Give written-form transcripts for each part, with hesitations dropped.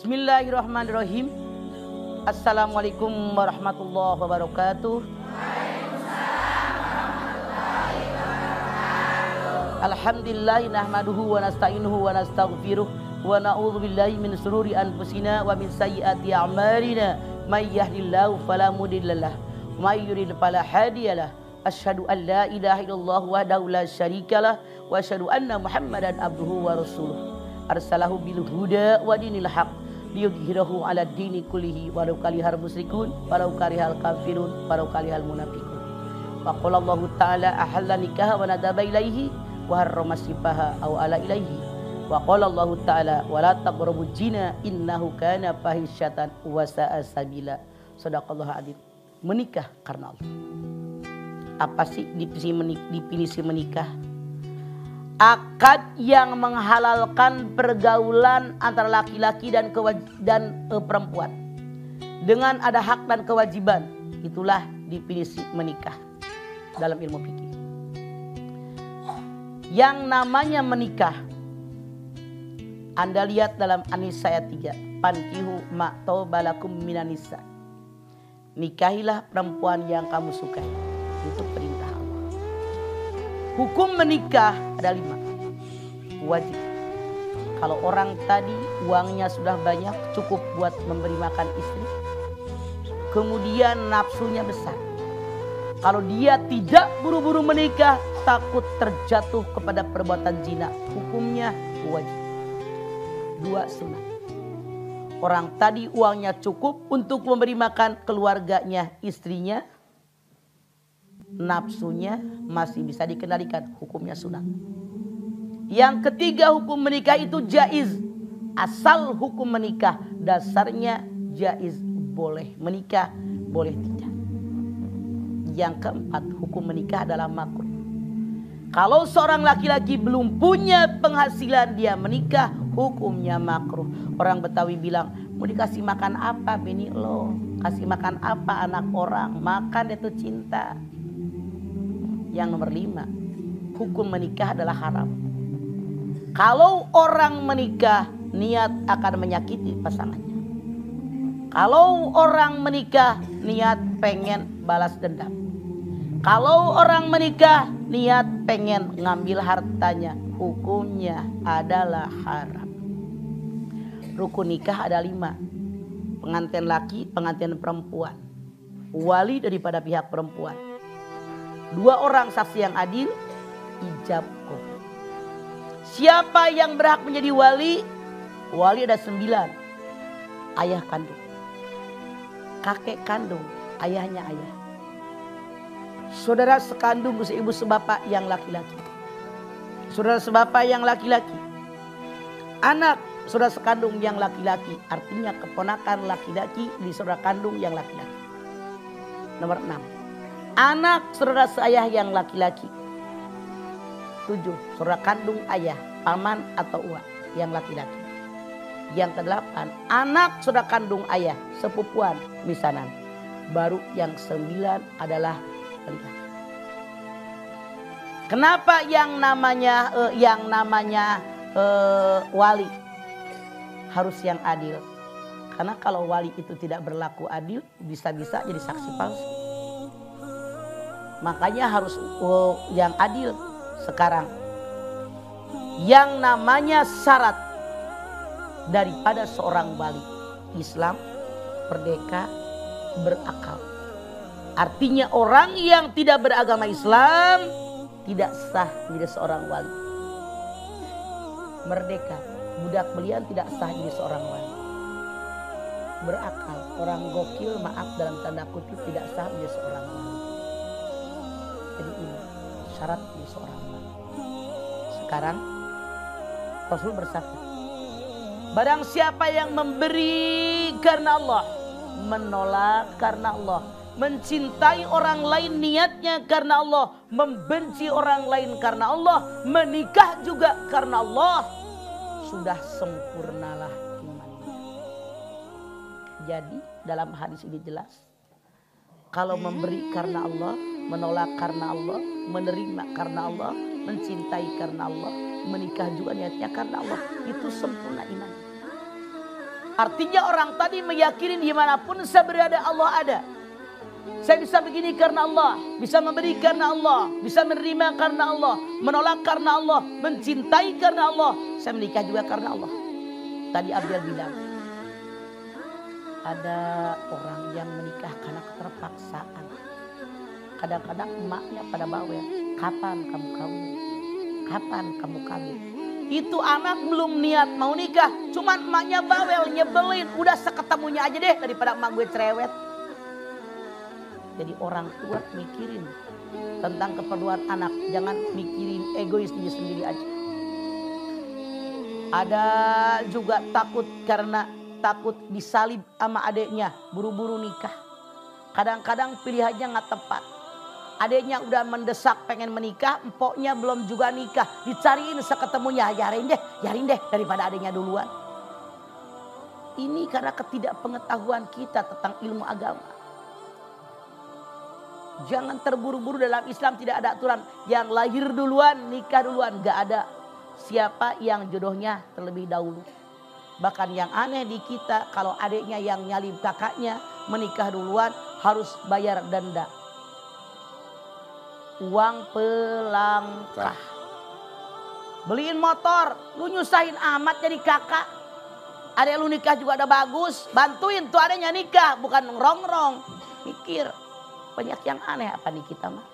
Bismillahirrahmanirrahim. Assalamualaikum warahmatullahi wabarakatuh. Alhamdulillah nahmaduhu wa nasta'inuhu wa nastaghfiruh wa na'udzu billahi min shururi anfusina wa min sayyiati a'malina may yahdihillahu fala mudhillalah wa may yudhlil fala hadiyalah. Asyhadu an la ilaha illallah wahdahu la syarikalah wa asyhadu anna Muhammadan abduhu wa rasuluh. Arsalahu bil huda wa dinil haq liyudhhirahu 'ala dini kullihi walau karihal musyrikun walau karihal kafirun walau karihal munafiqun. Wa qala Allah ta'ala ahalla nikaha wa nadaba ilaihi wa harrama sifaha aw ala ilaihi. Wa qala Allah ta'ala wala taqrabuz zina innahu kana fahisyatan wa sa'a sabila. Shadaqallahu adzim. Menikah karena Allah. Apa sih definisi menikah? Akad yang menghalalkan pergaulan antara laki-laki dan perempuan dengan ada hak dan kewajiban. Itulah definisi menikah dalam ilmu fikih. Yang namanya menikah, Anda lihat dalam An-Nisa ayat 3, pankihu ma taubalakum minan nisa. Nikahilah perempuan yang kamu sukai. Itu perintah Allah. Hukum menikah ada 5. Wajib. Kalau orang tadi uangnya sudah banyak, cukup buat memberi makan istri, kemudian nafsunya besar, kalau dia tidak buru-buru menikah, takut terjatuh kepada perbuatan zina, hukumnya wajib. 2 sunat. Orang tadi uangnya cukup untuk memberi makan keluarganya, istrinya, nafsunya masih bisa dikendalikan, hukumnya sunat. Yang ketiga, hukum menikah itu jaiz. Asal hukum menikah dasarnya jaiz, boleh menikah, boleh tidak. Yang keempat, hukum menikah adalah makruh. Kalau seorang laki-laki belum punya penghasilan dia menikah, hukumnya makruh. Orang Betawi bilang, mau dikasih makan apa bini lo? Kasih makan apa anak orang? Makan itu cinta. Yang nomor 5, hukum menikah adalah haram. Kalau orang menikah niat akan menyakiti pasangannya. Kalau orang menikah niat pengen balas dendam. Kalau orang menikah niat pengen ngambil hartanya, hukumnya adalah haram. Rukun nikah ada 5. Pengantin laki, pengantin perempuan, wali daripada pihak perempuan, 2 orang saksi yang adil, ijab qabul. Siapa yang berhak menjadi wali? Wali ada 9. Ayah kandung, kakek kandung, ayahnya ayah, saudara sekandung seibu sebapak yang laki-laki, saudara sebapak yang laki-laki, anak saudara sekandung yang laki-laki, artinya keponakan laki-laki di saudara kandung yang laki-laki. Nomor 6, anak saudara seayah yang laki-laki. 7, saudara kandung ayah, paman atau uak yang laki-laki. Yang ke-8, anak saudara kandung ayah, sepupuan, misanan. Baru yang 9 adalah laki-laki. Kenapa yang namanya wali harus yang adil? Karena kalau wali itu tidak berlaku adil, bisa-bisa jadi saksi palsu. Makanya harus yang adil. Sekarang yang namanya syarat daripada seorang wali Islam, merdeka, berakal. Artinya orang yang tidak beragama Islam tidak sah menjadi seorang wali. Merdeka, budak belian tidak sah menjadi seorang wali. Berakal, orang gokil, maaf dalam tanda kutip, tidak sah menjadi seorang wali. Jadi ini syarat menjadi seorang wali. Sekarang Rasul bersabda, barang siapa yang memberi karena Allah, menolak karena Allah, mencintai orang lain niatnya karena Allah, membenci orang lain karena Allah, menikah juga karena Allah, sudah sempurnalah imannya. Jadi dalam hadis ini jelas, kalau memberi karena Allah, menolak karena Allah, menerima karena Allah, mencintai karena Allah, menikah juga niatnya karena Allah, itu sempurna iman. Artinya orang tadi meyakini dimanapun saya berada Allah ada. Saya bisa begini karena Allah, bisa memberi karena Allah, bisa menerima karena Allah, menolak karena Allah, mencintai karena Allah. Saya menikah juga karena Allah. Tadi Abdel bilang, ada orang yang menikah karena keterpaksaan. Kadang-kadang emaknya pada bawel, kapan kamu kawin? Kapan kamu kawin? Itu anak belum niat mau nikah, cuman emaknya bawel, nyebelin. Udah seketemunya aja deh daripada emak gue cerewet. Jadi orang tua mikirin tentang keperluan anak, jangan mikirin egois diri sendiri aja. Ada juga takut karena takut disalib sama adeknya, buru-buru nikah. Kadang-kadang pilihannya nggak tepat. Adeknya udah mendesak pengen menikah, empoknya belum juga nikah. Dicariin seketemunya, yarin deh daripada adeknya duluan. Ini karena ketidakpengetahuan kita tentang ilmu agama. Jangan terburu-buru, dalam Islam tidak ada aturan. Yang lahir duluan, nikah duluan. Gak ada siapa yang jodohnya terlebih dahulu. Bahkan yang aneh di kita, kalau adeknya yang nyalip kakaknya menikah duluan harus bayar denda. Uang pelangkah. Beliin motor, lu nyusahin amat jadi kakak. Adek lu nikah juga udah bagus, bantuin tuh adeknya nikah, bukan ngerongrong. Mikir, banyak yang aneh apa nih kita mah.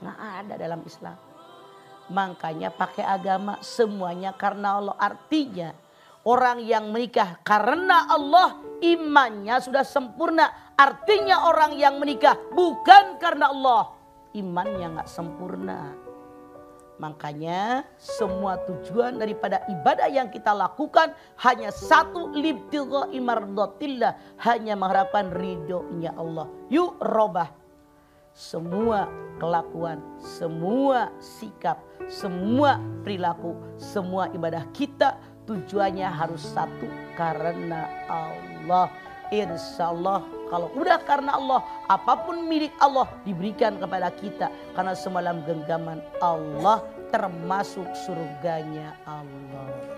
Nggak ada dalam Islam. Makanya pakai agama semuanya karena Allah. Artinya orang yang menikah karena Allah imannya sudah sempurna. Artinya orang yang menikah bukan karena Allah, imannya nggak sempurna. Makanya semua tujuan daripada ibadah yang kita lakukan hanya satu, libtigha'i mardatillah, hanya mengharapkan ridhonya Allah. Yuk robah semua kelakuan, semua sikap, semua perilaku, semua ibadah kita tujuannya harus satu, karena Allah. Insyaallah kalau udah karena Allah, apapun milik Allah diberikan kepada kita. Karena semalam genggaman Allah termasuk surganya Allah.